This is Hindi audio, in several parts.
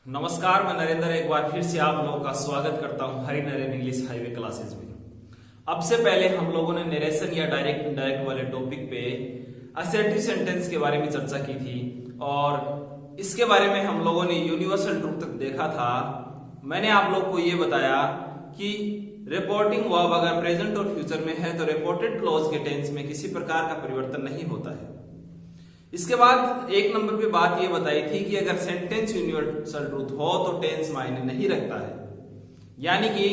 नमस्कार, मैं नरेंद्र एक बार फिर से आप लोगों का स्वागत करता हूं हरी नरेन इंग्लिश हाईवे क्लासेज में। अब से पहले हम लोगों ने नरेशन या डायरेक्ट इनडायरेक्ट वाले टॉपिक पे असर्टिव सेंटेंस के बारे में चर्चा की थी और इसके बारे में हम लोगों ने यूनिवर्सल ट्रूथ तक देखा था। मैंने आप लोग को ये बताया कि रिपोर्टिंग वर्ब अगर प्रेजेंट और फ्यूचर में है तो रिपोर्टेड क्लॉज के टेंस में किसी प्रकार का परिवर्तन नहीं होता है। इसके बाद एक नंबर पे बात ये बताई थी कि अगर सेंटेंस यूनिवर्सल ट्रूथ हो तो टेंस मायने नहीं रखता है, यानी कि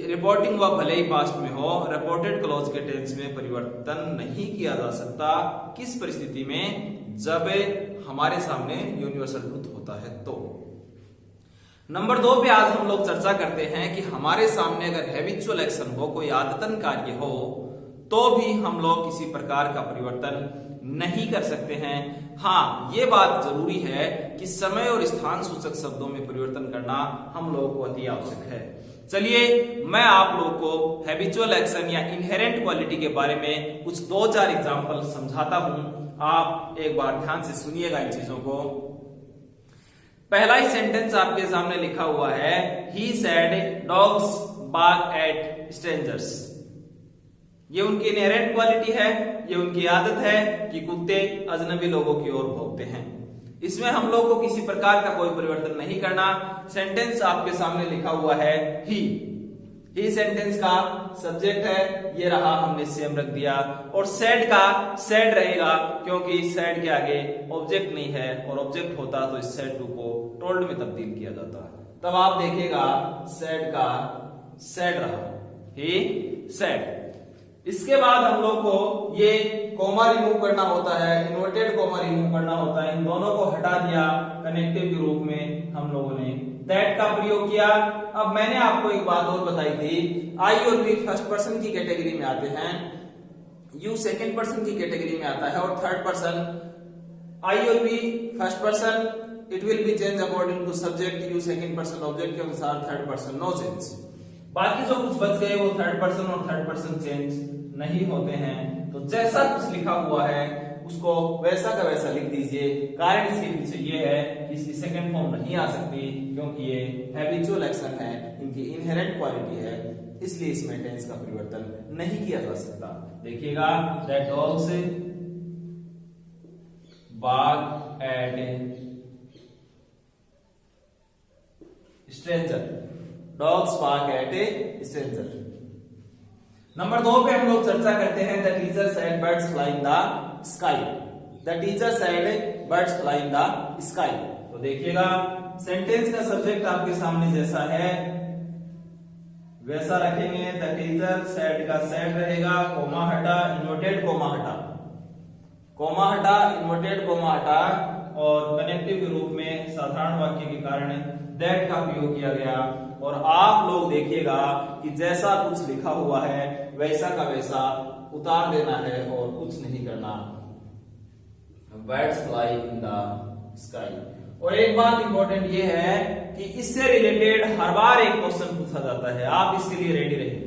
रिपोर्टिंग वर्ब भले ही पास्ट में हो, रिपोर्टेड क्लॉज के टेंस में परिवर्तन नहीं किया जा सकता। किस परिस्थिति में? जब हमारे सामने यूनिवर्सल ट्रूथ होता है। तो नंबर 2 पे आज हम लोग चर्चा करते हैं कि हमारे सामने अगर हैबिचुअल एक्शन हो, कोई आदतन कार्य हो, तो भी हम लोग किसी प्रकार का परिवर्तन नहीं कर सकते हैं। हाँ, ये बात जरूरी है कि समय और स्थान सूचक शब्दों में परिवर्तन करना हम लोगों को अति आवश्यक है। चलिए मैं आप लोगों को हैबिचुअल एक्शन या इनहेरेंट क्वालिटी के बारे में कुछ 2-4 एग्जांपल समझाता हूं। आप एक बार ध्यान से सुनिएगा इन चीजों को। पहला ही सेंटेंस आपके सामने लिखा हुआ है, he said dogs bark at strangers. ये उनकी इनहेरेंट क्वालिटी है, ये उनकी आदत है कि कुत्ते अजनबी लोगों की ओर भौंकते हैं। इसमें हम लोग को किसी प्रकार का कोई परिवर्तन नहीं करना। सेंटेंस आपके सामने लिखा हुआ है ही सेंटेंस का सब्जेक्ट है, ये रहा, हमने सेम रख दिया। और सैड का सैड रहेगा क्योंकि सैड के आगे ऑब्जेक्ट नहीं है, और ऑब्जेक्ट होता तो इस सैड टू को टोल्ड में तब्दील किया जाता। तब आप देखिएगा सैड का सैड रहा, ही सैड। इसके बाद हम लोग को ये कोमा रिमूव करना होता है, इन्वर्टेड कोमा रिमूव करना होता है। इन दोनों को हटा दिया, कनेक्टिव के रूप में हम लोगों ने दैट का प्रयोग किया। अब मैंने आपको एक बात और बताई थी, आई और वी फर्स्ट पर्सन की कैटेगरी में आते हैं, यू सेकंड पर्सन की कैटेगरी में आता है, और थर्ड पर्सन आई और we first person, it will be change according to subject, you second person object के अनुसार, थर्ड पर्सन नो चेंज। बाकी जो कुछ बच गए वो थर्ड पर्सन और थर्ड पर्सन चेंज नहीं होते हैं। तो जैसा कुछ लिखा हुआ है उसको वैसा का वैसा लिख दीजिए। कारण इसके पीछे ये है कि इसकी सेकंड फॉर्म नहीं आ सकती क्योंकि ये हैबिचुअल एक्शन है, इनकी इनहेरेंट क्वालिटी है, इसलिए इसमें टेंस का परिवर्तन नहीं किया जा सकता। देखिएगा, that dogs bark at stranger, dogs bark at a stranger. Number 2 पे हम लोग चर्चा करते हैं, the teacher said birds fly in the sky. The teacher said birds fly in the sky. तो देखिएगा, सेंटेंस का सब्जेक्ट आपके सामने जैसा है वैसा रखेंगे। द टीचर सेड का सेड रहेगा, कोमा हटा, इन्वर्टेड कोमा हटा, कोमा हटा, इन्वर्टेड कोमा हटा, और कनेक्टिव के रूप में साधारण वाक्य के कारण दैट का प्रयोग किया गया। और आप लोग देखिएगा कि जैसा कुछ लिखा हुआ है वैसा का वैसा उतार देना है और कुछ नहीं करना। Birds fly in the sky. और एक बात इंपॉर्टेंट ये है कि इससे रिलेटेड हर बार एक क्वेश्चन पूछा जाता है, आप इसके लिए रेडी रहिए।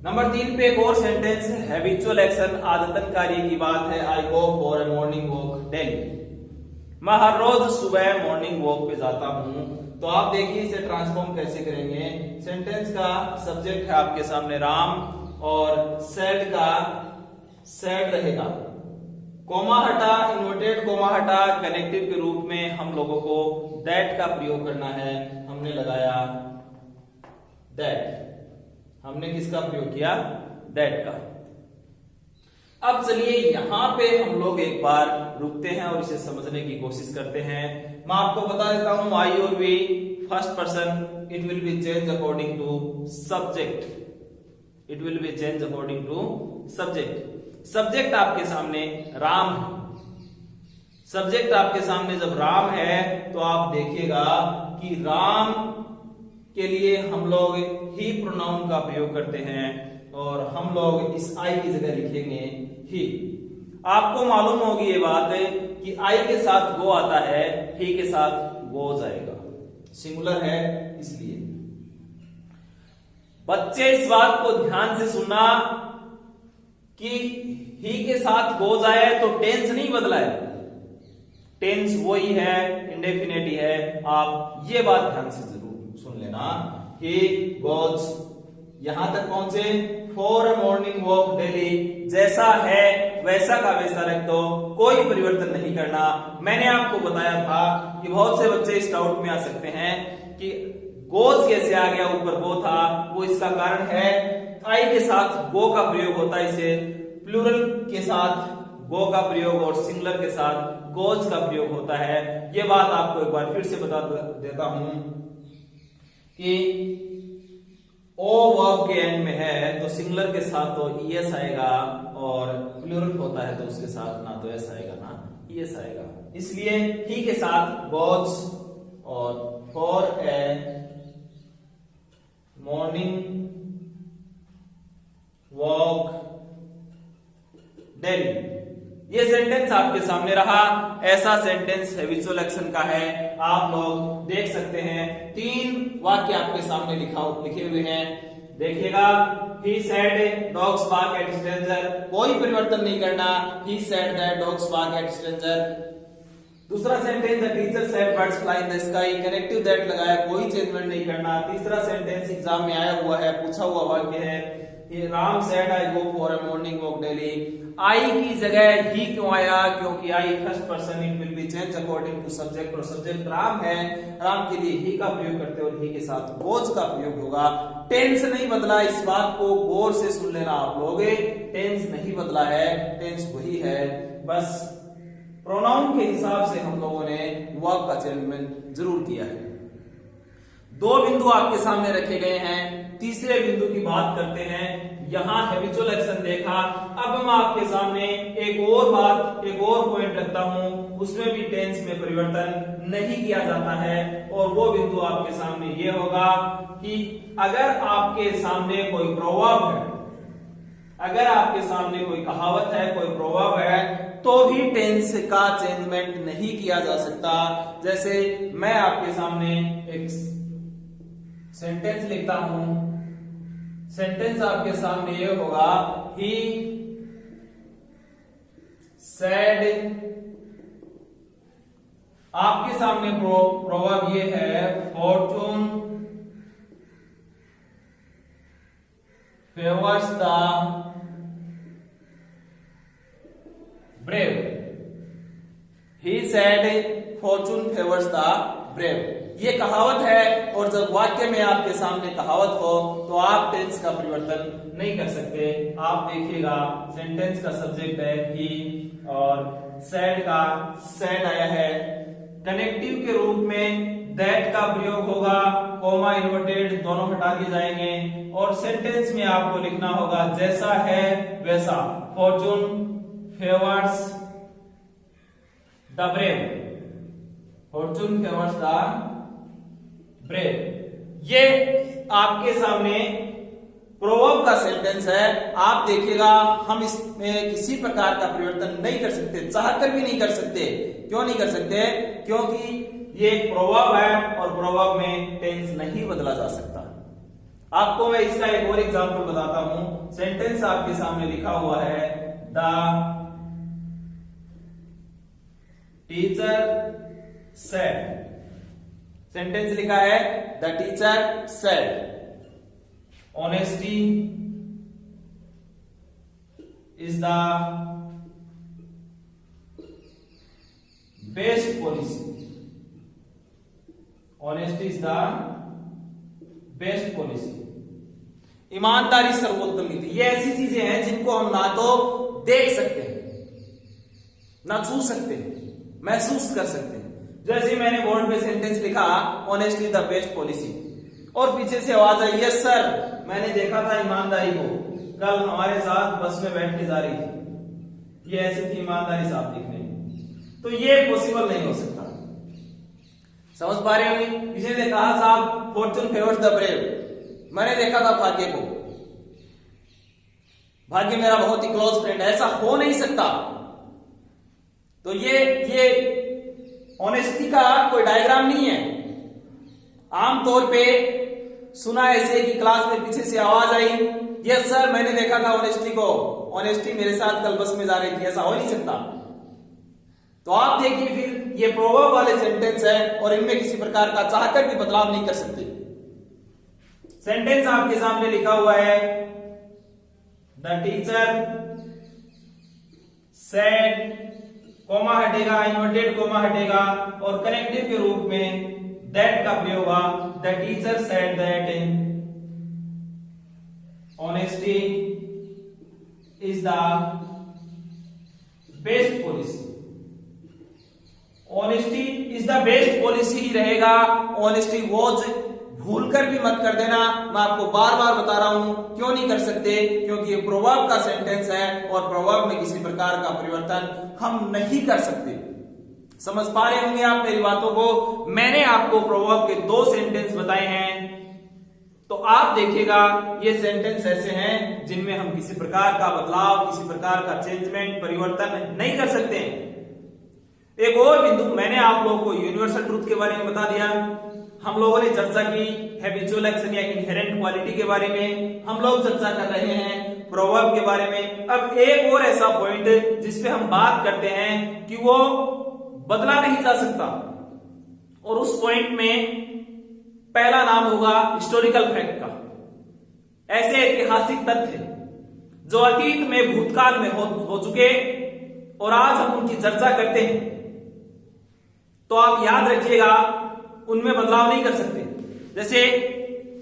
नंबर 3 पे एक और सेंटेंस है, हैबिचुअल एक्शन आदतन कार्य की बात है। I go for a morning walk daily. मैं हर रोज सुबह मॉर्निंग वॉक पे जाता हूं। तो आप देखिए इसे ट्रांसफॉर्म कैसे करेंगे। सेंटेंस का सब्जेक्ट है आपके सामने राम, और सेड का सेड रहेगा, कोमा हटा, इन्वर्टेड कोमा हटा, कनेक्टिव के रूप में हम लोगों को दैट का प्रयोग करना है। हमने लगाया दैट, हमने किसका प्रयोग किया? दैट का। अब चलिए यहां पे हम लोग एक बार रुकते हैं और इसे समझने की कोशिश करते हैं। मैं आपको बता देता हूं, आई और we first person, it will be change according to subject, it will be change according to subject. Subject आपके सामने राम है। सब्जेक्ट आपके सामने जब राम है तो आप देखिएगा कि राम के लिए हम लोग ही प्रोनाउन का प्रयोग करते हैं, और हम लोग इस आई की जगह लिखेंगे ही। आपको मालूम होगी ये बात है कि आई के साथ गो आता है, ही के साथ गो जाएगा, सिंगुलर है इसलिए। बच्चे इस बात को ध्यान से सुनना कि ही के साथ गो जाए तो टेंस नहीं बदला है, टेंस वही है, इंडेफिनिट ही है। आप ये बात ध्यान से जरूर सुन लेना। ही गोज, यहां तक पहुंचे, for a morning walk daily, जैसा है वैसा का वैसा रख दो, कोई परिवर्तन नहीं करना। मैंने आपको बताया था कि बहुत से बच्चे इस डाउट में आ सकते हैं कि गोज कैसे आ गया, ऊपर गो था। वो इसका कारण है आई के साथ गो का प्रयोग होता है, इसे प्लूरल के साथ गो का प्रयोग और सिंगुलर के साथ गोज का प्रयोग होता है। ये बात आपको एक बार फिर से बता देता हूं कि ओ वर्ब के एंड में है तो सिंगुलर के साथ तो ईएस आएगा, और प्लूरल होता है तो उसके साथ ना तो एस आएगा ना ईएस आएगा। इसलिए ही के साथ गोज और for a morning walk daily, ये सेंटेंस आपके सामने रहा। ऐसा सेंटेंस हैबिचुअल एक्शन का है। आप लोग देख सकते हैं 3 वाक्य आपके सामने लिखे हुए हैं, देखिएगा। He said dogs bark at stranger, कोई परिवर्तन नहीं करना। He said that dogs bark at stranger। दूसरा sentence the teacher said birds fly in the sky, connective that लगाया, कोई चेंजमेंट नहीं करना। तीसरा सेंटेंस एग्जाम में आया हुआ है, पूछा हुआ वाक्य है, Ram said I go for a morning walk daily. I की जगह ही क्यों आया? क्योंकि I first person, it will be change according to subject, और सब्जेक्ट राम है। राम के लिए ही का प्रयोग करते और ही के साथ गोज का प्रयोग होगा। टेंस नहीं बदला, इस बात को गौर से सुन लेना आप लोग। टेंस नहीं बदला है, टेंस वही है, बस प्रोनाउन के हिसाब से हम लोगों ने वर्ब का चेंजमेंट जरूर किया है। 2 बिंदु आपके सामने रखे गए हैं। तीसरे बिंदु की बात करते हैं। यहां हैबिचुअल एक्शन देखा। अब हम आपके सामने एक और पॉइंट रखता हूं, उसमें भी टेंस में परिवर्तन नहीं किया जाता है। और वो बिंदु आपके सामने ये होगा कि अगर आपके सामने कोई प्रोवर्ब है, अगर आपके सामने कोई कहावत है, कोई प्रोवर्ब है, तो भी टेंस का चेंजमेंट नहीं किया जा सकता। जैसे मैं आपके सामने एक सेंटेंस लिखता हूं, सेंटेंस आपके सामने ये होगा, ही सेड, आपके सामने प्रोवर्ब ये है, Fortune favours the brave. He said Fortune favours the brave, ये कहावत है। और जब वाक्य में आपके सामने कहावत हो तो आप टेंस का परिवर्तन नहीं कर सकते। आप देखिएगा सेंटेंस का सब्जेक्ट है ही, और सैड का सैड आया है। कनेक्टिव के रूप में दैट का प्रयोग होगा, कॉमा इन्वर्टेड दोनों हटा दिए जाएंगे, और सेंटेंस में आपको लिखना होगा जैसा है वैसा। Fortune favours the brave, Fortune favours the brave. ये आपके सामने प्रोवर्ब का सेंटेंस है। आप देखिएगा हम इसमें किसी प्रकार का परिवर्तन नहीं कर सकते, चाहकर भी नहीं कर सकते। क्यों नहीं कर सकते? क्योंकि ये एक प्रोवर्ब है और प्रोवर्ब में टेंस नहीं बदला जा सकता। आपको मैं इसका एक और एग्जांपल बताता हूं। सेंटेंस आपके सामने लिखा हुआ है, द टीचर सेड, सेंटेंस लिखा है the teacher said honesty is the best policy, honesty is the best policy, ईमानदारी सर्वोत्तम नीति। ये ऐसी चीजें हैं जिनको हम ना तो देख सकते हैं, ना छू सकते हैं, महसूस कर सकते हैं। जैसे मैंने बोर्ड पे सेंटेंस लिखा, ऑनेस्टली द बेस्ट पॉलिसी, और पीछे से आवाज आई, यस सर, मैंने देखा था ईमानदारी को, कल हमारे साथ बस में बैठ के जा रही थी, ये ऐसी थी ईमानदारी साहब दिखने में। तो ये पॉसिबल नहीं हो सकता। समझ पा रहे होंगे? किसी ने कहा साहब फॉर्चून फेवर्स द ब्रेव, मैंने देखा था भाग्य को, भाग्य मेरा बहुत ही क्लोज फ्रेंड, ऐसा हो नहीं सकता। तो ये ऑनेस्टी का कोई डायग्राम नहीं है। आमतौर पे सुना ऐसे कि क्लास में पीछे से आवाज आई, यस सर मैंने देखा था ऑनेस्टी को, ऑनेस्टी मेरे साथ कल बस में जा रही थी, ऐसा हो नहीं सकता। तो आप देखिए फिर ये प्रोवर्ब वाले सेंटेंस है और इनमें किसी प्रकार का चाहकर भी बदलाव नहीं कर सकते। सेंटेंस आपके सामने लिखा हुआ है, द टीचर सेड, कोमा हटेगा, इन्वर्टेड कोमा हटेगा और कनेक्टिव के रूप में दैट का प्रयोग हुआ। The teacher said that honesty is the best policy. Honesty is the best policy ही रहेगा। ऑनेस्टी वॉज भूलकर भी मत कर देना, मैं आपको बार बार बता रहा हूं। क्यों नहीं कर सकते? क्योंकि ये प्रोवर्ब का सेंटेंस है और प्रोवर्ब में किसी प्रकार का परिवर्तन हम नहीं कर सकते। समझ पा रहे होंगे आप मेरी बातों को। मैंने आपको प्रोवर्ब के 2 सेंटेंस बताए हैं, तो आप देखिएगा ये सेंटेंस ऐसे हैं जिनमें हम किसी प्रकार का बदलाव, किसी प्रकार का चेंजमेंट, परिवर्तन नहीं कर सकते हैं। एक और बिंदु, मैंने आप लोगों को यूनिवर्सल ट्रूथ के बारे में बता दिया। हम लोगों ने चर्चा की हैबिचुअल एक्शन या इनहेरेंट क्वालिटी के बारे में, हम लोग चर्चा कर रहे हैं प्रोवर्ब के बारे में। अब एक और ऐसा पॉइंट जिसपे हम बात करते हैं कि वो बदला नहीं जा सकता, और उस पॉइंट में पहला नाम होगा हिस्टोरिकल फैक्ट का। ऐसे ऐतिहासिक तथ्य जो अतीत में, भूतकाल में हो चुके और आज हम उनकी चर्चा करते हैं, तो आप याद रखिएगा उनमें बदलाव नहीं कर सकते। जैसे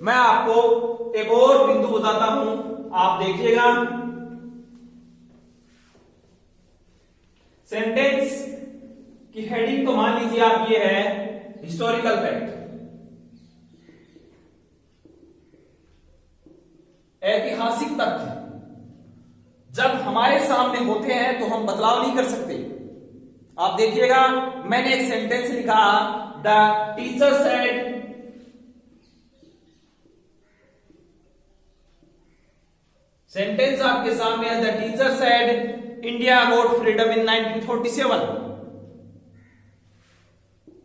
मैं आपको एक और बिंदु बताता हूं, आप देखिएगा। सेंटेंस की हेडिंग तो मान लीजिए आप ये है हिस्टोरिकल फैक्ट, ऐतिहासिक तथ्य जब हमारे सामने होते हैं तो हम बदलाव नहीं कर सकते। आप देखिएगा, मैंने एक सेंटेंस लिखा, द टीचर सेड सेंटेंस आपके सामने है, the teacher said India got freedom in 1947।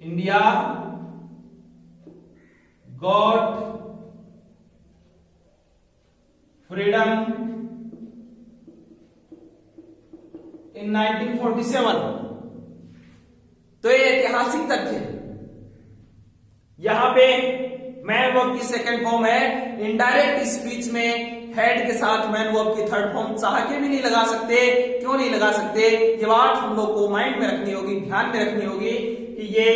India got freedom इन 1947। तो ये ऐतिहासिक तथ्य है। यहां पे मैन वर्ब की सेकंड फॉर्म है। इनडायरेक्ट स्पीच में हेड के साथ मैन वर्ब की थर्ड फॉर्म चाह के भी नहीं लगा सकते। क्यों नहीं लगा सकते? ये बात हम लोग को माइंड में रखनी होगी, ध्यान में रखनी होगी कि ये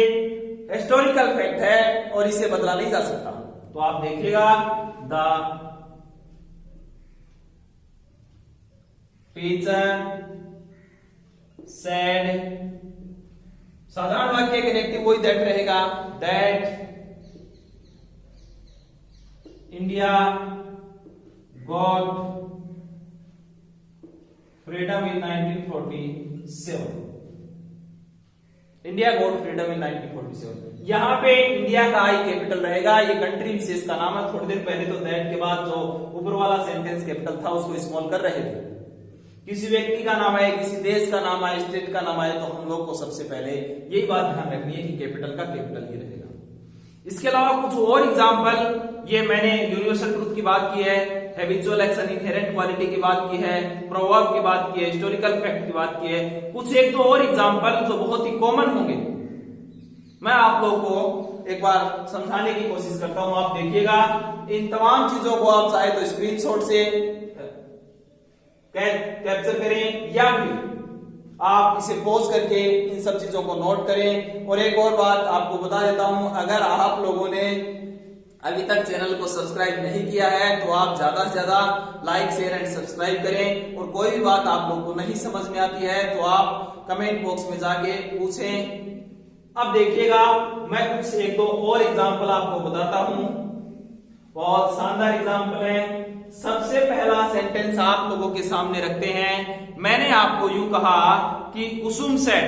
हिस्टोरिकल फैक्ट है और इसे बदला नहीं जा सकता। तो आप देखिएगा, द टीचर सेड, साधारण वाक्य कनेक्टिव वही दैट रहेगा, that India got freedom in 1947। India got freedom इन 1947। यहां पे इंडिया का आई कैपिटल रहेगा, ये कंट्री विशेष का नाम है। थोड़ी देर पहले तो दैट के बाद जो ऊपर वाला सेंटेंस कैपिटल था उसको स्मॉल कर रहे थे। किसी व्यक्ति का नाम है, किसी देश का नाम है, स्टेट का नाम है, तो हम लोग को सबसे पहले यही बात ध्यान रखनी है कि कैपिटल का कैपिटल ही रहेगा। इसके अलावा कुछ और एग्जांपल, ये मैंने यूनिवर्सल ट्रूथ की बात की है, हैबिचुअल एक्शन, इनहेरेंट क्वालिटी की बात की है, प्रोवर्ब की बात की है, हिस्टोरिकल फैक्ट की बात की है। कुछ एक दो और एग्जांपल जो बहुत ही कॉमन होंगे, मैं आप लोगों को एक बार समझाने की कोशिश करता हूं। आप देखिएगा, इन तमाम चीजों को आप चाहे तो स्क्रीनशॉट से कैप्चर करें या फिर आप इसे पॉज करके इन सब चीजों को नोट करें। और एक और बात आपको बता देता हूं, अगर आप लोगों ने अभी तक चैनल को सब्सक्राइब नहीं किया है तो आप ज्यादा से ज्यादा लाइक, शेयर एंड सब्सक्राइब करें। और कोई भी बात आप लोगों को नहीं समझ में आती है तो आप कमेंट बॉक्स में जाके पूछें। अब देखिएगा, मैं कुछ एक दो और एग्जाम्पल आपको बताता हूं, बहुत शानदार एग्जाम्पल है। सबसे पहला सेंटेंस आप लोगों के सामने रखते हैं। मैंने आपको यूं कहा कि Kusum said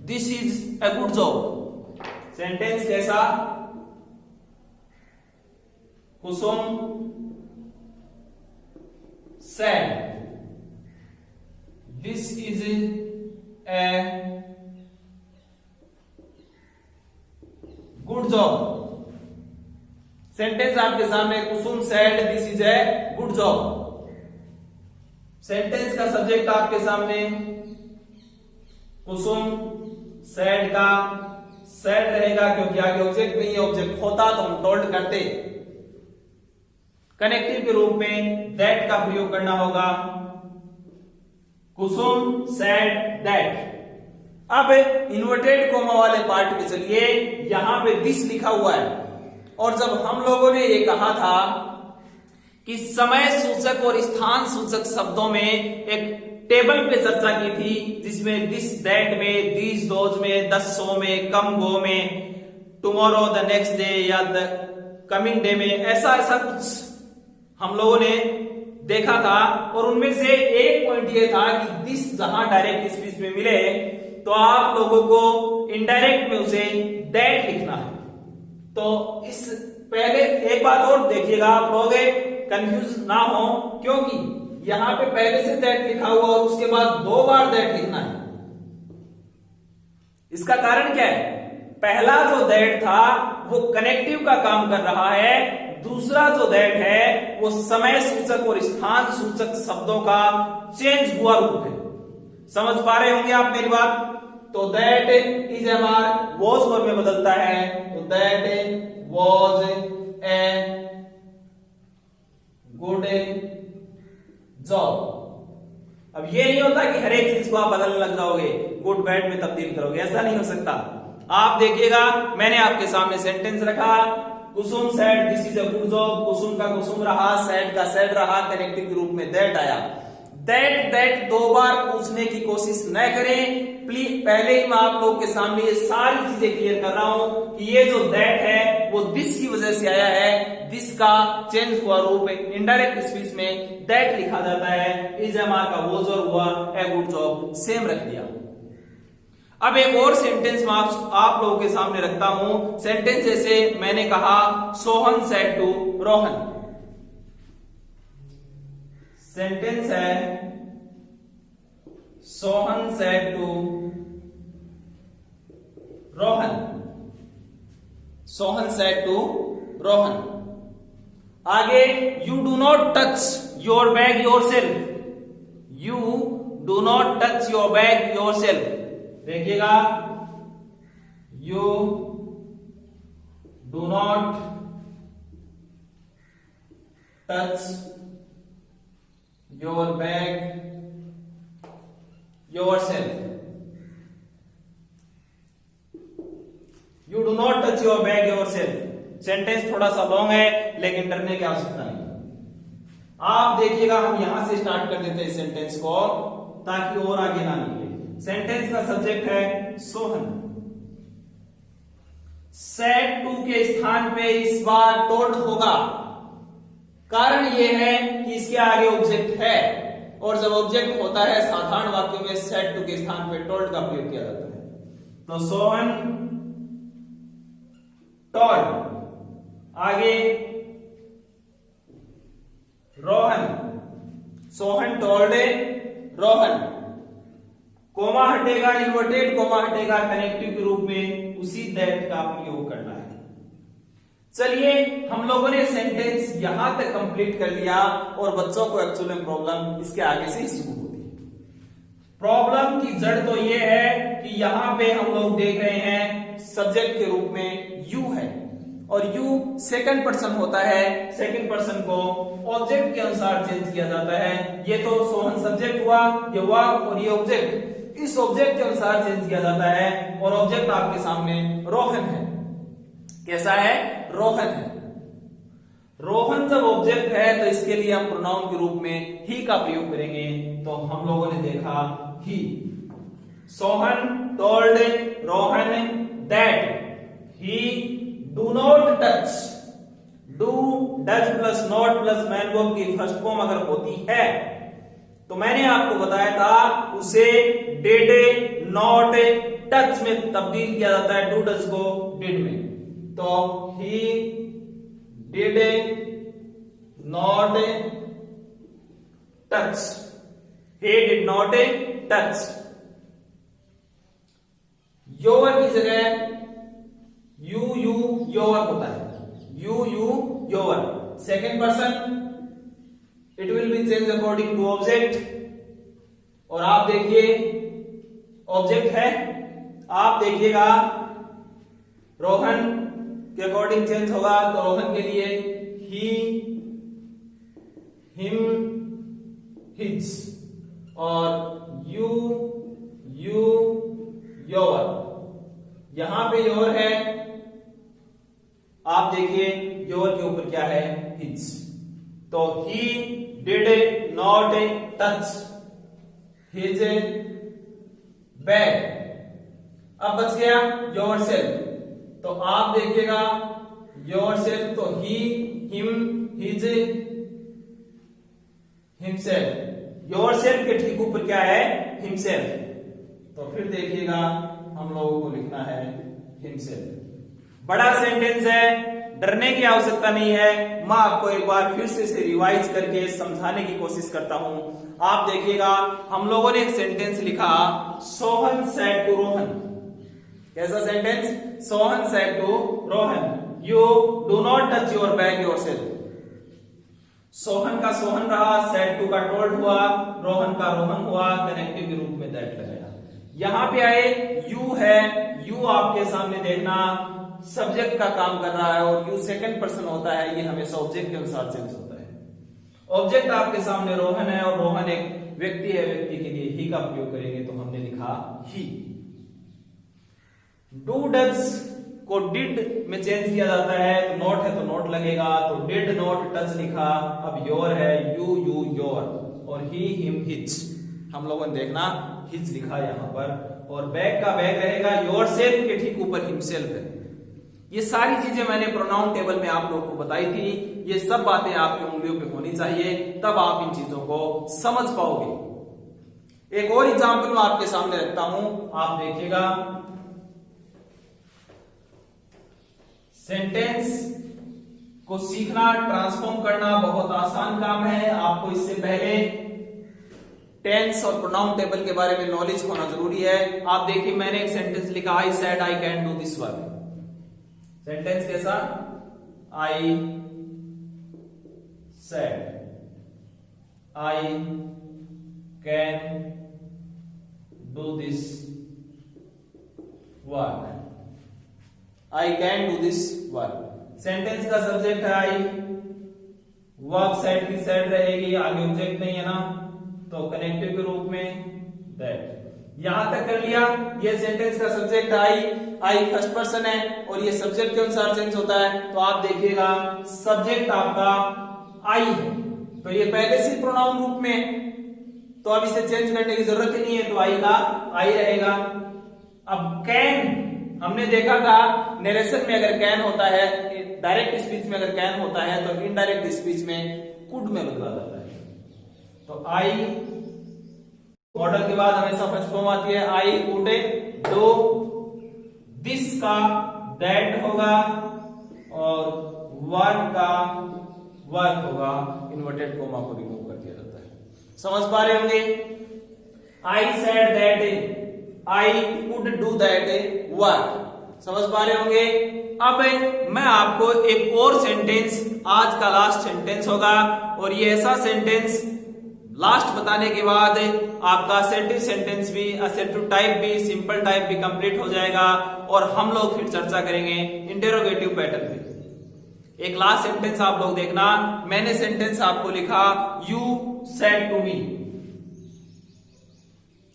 this is a good job. Sentence कैसा? Kusum said this is a good job. Sentence आपके सामने, Kusum said this is a good job. Sentence का सब्जेक्ट आपके सामने, कुसुम सैड का सैड रहेगा क्योंकि आगे ऑब्जेक्ट नहीं है, ऑब्जेक्ट होता तो हम टोल्ड करते। कनेक्टिव के रूप में दैट का प्रयोग करना होगा, कुसुम सैड दैट। अब इन्वर्टेड कोमा वाले पार्ट में चलिए, यहां पे दिस लिखा हुआ है और जब हम लोगों ने ये कहा था कि समय सूचक और स्थान सूचक शब्दों में एक टेबल पे चर्चा की थी जिसमें दिस दैट में, दिस दोज में, दस सो में, कम गो में, टुमारो द नेक्स्ट डे या द कमिंग डे में, ऐसा ऐसा कुछ हम लोगों ने देखा था। और उनमें से एक पॉइंट ये था कि दिस जहां डायरेक्ट स्पीच में मिले तो आप लोगों को इनडायरेक्ट में उसे दैट लिखना है। तो इस पहले एक बात और देखिएगा, आप लोग कंफ्यूज ना हो, क्योंकि यहां पे पहले से दैट लिखा हुआ और उसके बाद 2 बार दैट लिखना है। इसका कारण क्या है? पहला जो दैट था वो कनेक्टिव का काम कर रहा है, दूसरा जो दैट है वो समय सूचक और स्थान सूचक शब्दों का चेंज हुआ रूप है। समझ पा रहे होंगे आप मेरी बात? तो दैट इज हमार वॉज वर्ब में बदलता है, तो that was a good job. अब ये नहीं होता कि हर एक चीज को आप बदलने लग जाओगे, गुड बैड में तब्दील करोगे, ऐसा नहीं हो सकता। आप देखिएगा, मैंने आपके सामने सेंटेंस रखा, Kusum said this is a good job, Kusum का कुसुम रहा, सैड का सैड रहा, कनेक्टिव के रूप में दैट आया। दैट 2 बार पूछने की कोशिश न करें प्लीज। पहले ही मैं आप लोगों के सामने ये सारी चीजें क्लियर कर रहा हूं कि ये जो दैट है वो दिस की वजह से आया है। दिस का चेंज हुआ रूप इनडायरेक्ट स्पीच में दैट लिखा जाता है, इज एमआर का वो जो हुआ ए गुड जॉब सेम रख दिया। अब एक और सेंटेंस मैं आप लोगों के सामने रखता हूं। सेंटेंस जैसे मैंने कहा, Sohan said to Rohan. Sentence है, Sohan said to Rohan. Sohan said to Rohan. आगे, you do not touch your bag yourself. You do not touch your bag yourself. देखिएगा, you do not touch your bag yourself. You do not touch your bag yourself. Sentence थोड़ा सा लॉन्ग है लेकिन डरने की आवश्यकता नहीं। आप देखिएगा, हम यहां से स्टार्ट कर देते हैं सेंटेंस को ताकि और आगे ना निकले। सेंटेंस का सब्जेक्ट है सोहन। सेड टू के स्थान पे इस बार टोल्ड होगा। कारण यह है कि इसके आगे ऑब्जेक्ट है और जब ऑब्जेक्ट होता है साधारण वाक्यों में सेड टू के स्थान पे टोल्ड का प्रयोग किया जाता है। तो सोहन टोल्ड। आगे, रोहन। सोहन टोल्ड रोहन। कोमा हटेगा, इन्वर्टेड कोमा हटेगा, कनेक्टिव के रूप में उसी दैट का प्रयोग करना है। चलिए, हम लोगों ने सेंटेंस यहां तक कंप्लीट कर लिया और बच्चों को एक्चुअल में प्रॉब्लम इसके आगे से ही शुरू होती है। प्रॉब्लम की जड़ तो यह है कि यहां पे हम लोग देख रहे हैं सब्जेक्ट के रूप में यू है और यू सेकंड पर्सन होता है। सेकंड पर्सन को ऑब्जेक्ट के अनुसार चेंज किया जाता है। ये तो सोहन सब्जेक्ट हुआ, ये वाक और ये ऑब्जेक्ट, इस ऑब्जेक्ट के अनुसार चेंज किया जाता है और ऑब्जेक्ट आपके सामने रोहन है। कैसा है? रोहन है। रोहन जब ऑब्जेक्ट है तो इसके लिए हम प्रोनाउन के रूप में ही का प्रयोग करेंगे। तो हम लोगों ने देखा ही। Sohan told Rohan that he do not touch. Do, does plus not plus main verb की फर्स्ट फॉर्म अगर होती है तो मैंने आपको बताया था उसे डिड नॉट टच में तब्दील किया जाता है, डू डज को डिड में। तो he did not touch. He did not touch. Your की जगह you your होता है। You your second person it will be changed according to object। और आप देखिए ऑब्जेक्ट है, आप देखिएगा रोहन के अकॉर्डिंग चेंज होगा, तो रोहन के लिए ही, हिम, हिज, और यू, योर। यहां पे योर है, आप देखिए योर के ऊपर क्या है, हिज। तो he did not touch his bag. अब बच गया योर सेल्फ, तो आप देखिएगा योर सेल्फ, तो he, him, his, himself. Yourself के ठीक ऊपर क्या है, हिमसेल्फ। तो फिर देखिएगा हम लोगों को लिखना है हिमसेल्फ। बड़ा सेंटेंस है, डरने की आवश्यकता नहीं है। मैं आपको एक बार फिर से इसे रिवाइज करके समझाने की कोशिश करता हूं। आप देखिएगा हम लोगों ने एक सेंटेंस लिखा, सोहन सेड टू रोहन। कैसा sentence, Sohan said to Rohan, you do not touch your bag yourself. Sohan का सोहन रहा, सेड टू का टोल्ड हुआ, रोहन का रोहन हुआ, कनेक्टिव के रूप में दैट लगाया। यहां पे आए यू है, यू आपके सामने देखना सब्जेक्ट का काम कर रहा है, और यू सेकंड पर्सन होता है, ये हमेशा ऑब्जेक्ट के अनुसार चेंज होता है। ऑब्जेक्ट आपके सामने रोहन है, और रोहन एक व्यक्ति है, व्यक्ति के लिए ही का उपयोग करेंगे, तो हमने लिखा ही। डू डज को डिड में चेंज किया जाता है, तो नॉट है तो नॉट लगेगा, तो डिड नॉट टच लिखा। अब योर है, यू, योर, और ही, हिम, हिज। हम लोगों ने देखना हिज लिखा यहां पर, और बैग का बैग रहेगा, योर सेल्फ के ठीक ऊपर हिमसेल्फ है। ये सारी चीजें मैंने प्रोनाउन टेबल में आप लोगों को बताई थी। ये सब बातें आपकी उंगलियों पे होनी चाहिए, तब आप इन चीजों को समझ पाओगे। एक और एग्जांपल मैं आपके सामने रखता हूं, आप देखिएगा। सेंटेंस को सीखना, ट्रांसफॉर्म करना बहुत आसान काम है। आपको इससे पहले टेंस और प्रोनाउन टेबल के बारे में नॉलेज होना जरूरी है। आप देखिए मैंने एक सेंटेंस लिखा, I said I can do this work. Sentence कैसा, I said I can do this work, I can do this work. Sentence का सब्जेक्ट है आई, वर्क सेड की सेड रहेगी, आगे ऑब्जेक्ट नहीं है ना, तो कनेक्टिव के रूप में दैट। यहां तक कर लिया। ये सेंटेंस का सब्जेक्ट आई फर्स्ट पर्सन है, और ये सब्जेक्ट के अनुसार चेंज होता है। तो आप देखिएगा सब्जेक्ट आपका आई है, तो ये पहले से प्रोनाउन रूप में, तो अब इसे चेंज करने की जरूरत ही नहीं है, तो आई का आई रहेगा। अब कैन हमने देखा था, नरेशन में अगर कैन होता है, डायरेक्ट स्पीच में अगर कैन होता है, तो इनडायरेक्ट स्पीच में कुड में बदला जाता है। तो आई मॉडल के बाद हमेशा फर्स्ट फॉर्म आती है, आई कुड डू दिस का दैट होगा, और वर्क का वर्क होगा। इन्वर्टेड कोमा को रिमूव कर दिया जाता है। समझ पा रहे होंगे। I said that I could do that work, समझ पा रहे होंगे। अब मैं आपको एक और सेंटेंस, आज का लास्ट सेंटेंस होगा, और ये ऐसा सेंटेंस लास्ट बताने के बाद आपका असर्टिव सेंटेंस भी, असर्टिव टाइप भी, सिंपल टाइप भी कंप्लीट हो जाएगा, और हम लोग फिर चर्चा करेंगे इंटेरोगेटिव पैटर्न पे। एक लास्ट सेंटेंस आप लोग देखना। मैंने सेंटेंस आपको लिखा, you said to me,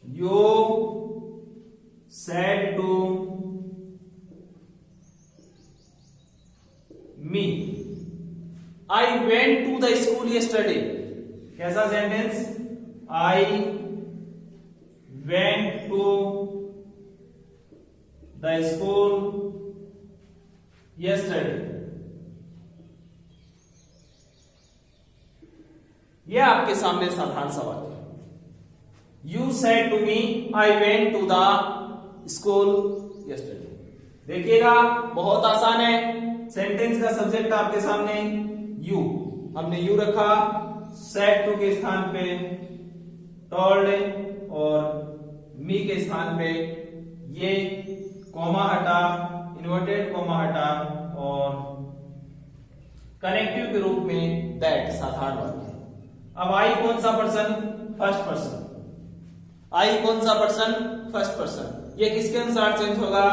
you said to me, I went to the school yesterday. कैसा sentence, I went to the school yesterday. यह आपके सामने साधारण सवाल है। You said to me, I went to the school yesterday. देखिएगा बहुत आसान है। सेंटेंस का सब्जेक्ट आपके सामने यू, हमने यू रखा, सेड टू के स्थान पे टोल्ड, और मी के स्थान पे ये कॉमा हटा, इन्वर्टेड कॉमा हटा, और कनेक्टिव के रूप में दैट, साधारण वाक्य। अब आई कौन सा पर्सन, फर्स्ट पर्सन। आई कौन सा पर्सन, फर्स्ट पर्सन। ये किसके अनुसार चेंज होगा?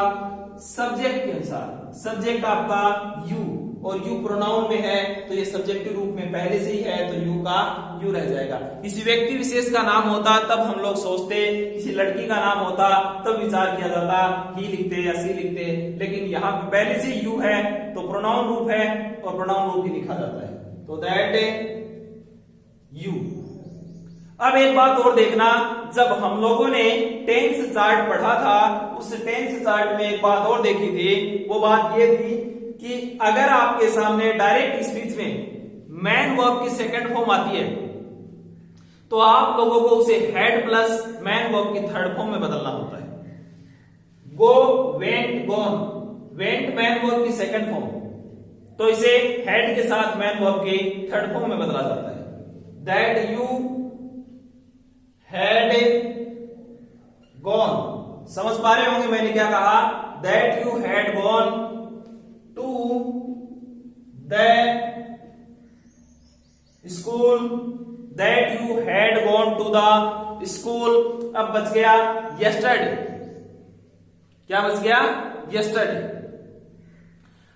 सब्जेक्ट के अनुसार। सब्जेक्ट आपका यू, और यू प्रोनाउन में है तो ये सब्जेक्टिव रूप में पहले से ही है तो यू का यू रह जाएगा। किसी व्यक्ति विशेष का नाम होता तब हम लोग सोचते, किसी लड़की का नाम होता तब विचार किया जाता ही लिखते या सी लिखते, लेकिन यहाँ पे पहले से यू है तो प्रोनाउन रूप है और प्रोनाउन रूप ही लिखा जाता है, तो दैट यू। अब एक बात और देखना, जब हम लोगों ने टेंस चार्ट पढ़ा था उस टेंस चार्ट में एक बात और देखी थी, वो बात ये थी कि अगर आपके सामने डायरेक्ट स्पीच में मैन वर्ब की सेकंड फॉर्म आती है तो आप लोगों को उसे हैड प्लस मैन वर्ब की थर्ड फॉर्म में बदलना होता है। Go, went, gone, went main verb की सेकंड फॉर्म, तो इसे हैड के साथ मैन वर्ब की थर्ड फॉर्म में बदला जाता है। दैट यू हैड गॉन, समझ पा रहे होंगे मैंने क्या कहा? That you had gone to the school, that you had gone to the school. अब बच गया यस्टरडे, क्या बच गया? यस्टरडे।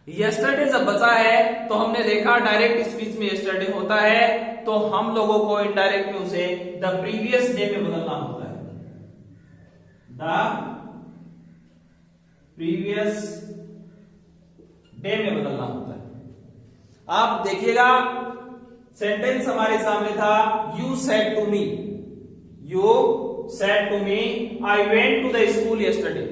यस्टरडे जब बचा है तो हमने देखा डायरेक्ट स्पीच में यस्टरडे होता है तो हम लोगों को इनडायरेक्ट में उसे द प्रीवियस डे में बदलना होता है। द प्रीवियस डे में बदलना होता है। आप देखिएगा सेंटेंस हमारे सामने था, you said to me, you said to me I went to the school yesterday.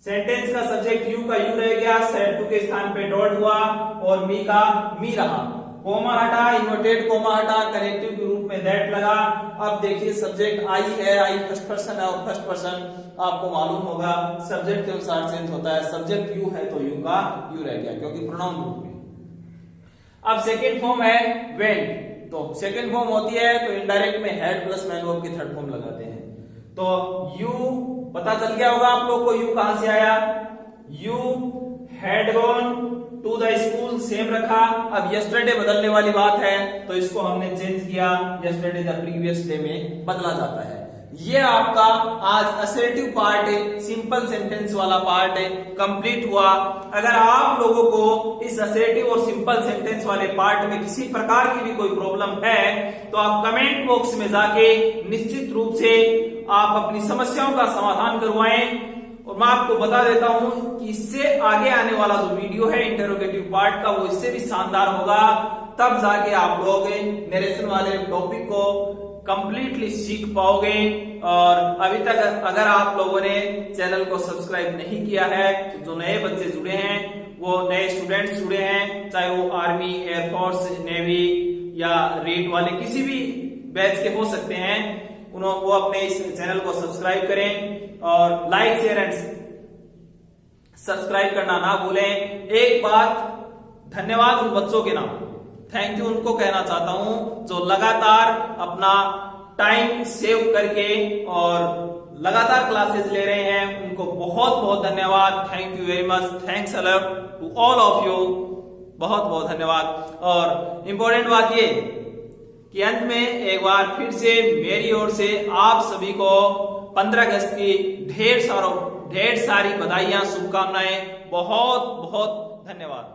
Sentence का सब्जेक्ट यू का यू रह गया, सेड टू के स्थान पे डॉट हुआ और मी का मी रहा, कोमा हटा, इन्वर्टेड कोमा हटा, कनेक्टिव के रूप में दैट लगा। अब देखिए सब्जेक्ट आई है, आई फर्स्ट पर्सन है और फर्स्ट पर्सन आपको मालूम होगा सब्जेक्ट के अनुसार चेंज होता है। सब्जेक्ट यू है तो यू का यू रह गया क्योंकि प्रोनाउन रूप में। अब सेकेंड फॉर्म है वेंट, तो सेकेंड फॉर्म होती है तो इनडायरेक्ट में हेड प्लस मैन वर्ब की थर्ड फॉर्म लगाते हैं। तो यू पता चल गया होगा आप लोग को यू कहां से आया? You had gone to the school same रखा। अब यस्टरडे बदलने वाली बात है तो इसको हमने चेंज किया, यस्टरडे द प्रीवियस डे में बदला जाता है। ये आपका आज असर्टिव पार्ट है, सिंपल सेंटेंस वाला पार्ट है, कंप्लीट हुआ। अगर आप लोगों को इस असर्टिव और सिंपल सेंटेंस वाले पार्ट में किसी प्रकार की भी कोई प्रॉब्लम है तो आप कमेंट बॉक्स में जाके निश्चित रूप से आप अपनी समस्याओं का समाधान करवाएं। और मैं आपको बता देता हूं कि इससे आगे आने वाला जो वीडियो है इंटरोगेटिव पार्ट का वो इससे भी शानदार होगा। तब जाके आप लोग नरेशन वाले टॉपिक को कंप्लीटली सीख पाओगे। और अभी तक अगर आप लोगों ने चैनल को सब्सक्राइब नहीं किया है तो जो नए बच्चे जुड़े हैं, वो नए स्टूडेंट्स जुड़े हैं, चाहे वो आर्मी, एयरफोर्स, नेवी या रेड वाले किसी भी बैच के हो सकते हैं, वो अपने इस चैनल को सब्सक्राइब करें और लाइक, शेयर एंड सब्सक्राइब करना ना भूलें। एक बात, धन्यवाद उन बच्चों के नाम, थैंक यू उनको कहना चाहता हूं जो लगातार अपना टाइम सेव करके और लगातार क्लासेस ले रहे हैं, उनको बहुत बहुत धन्यवाद। Thank you very much, thanks a lot to all of you, बहुत बहुत धन्यवाद। और इंपॉर्टेंट बात ये कि अंत में एक बार फिर से मेरी ओर से आप सभी को 15 अगस्त की ढेर सारी बधाइयां, शुभकामनाएं, बहुत बहुत धन्यवाद।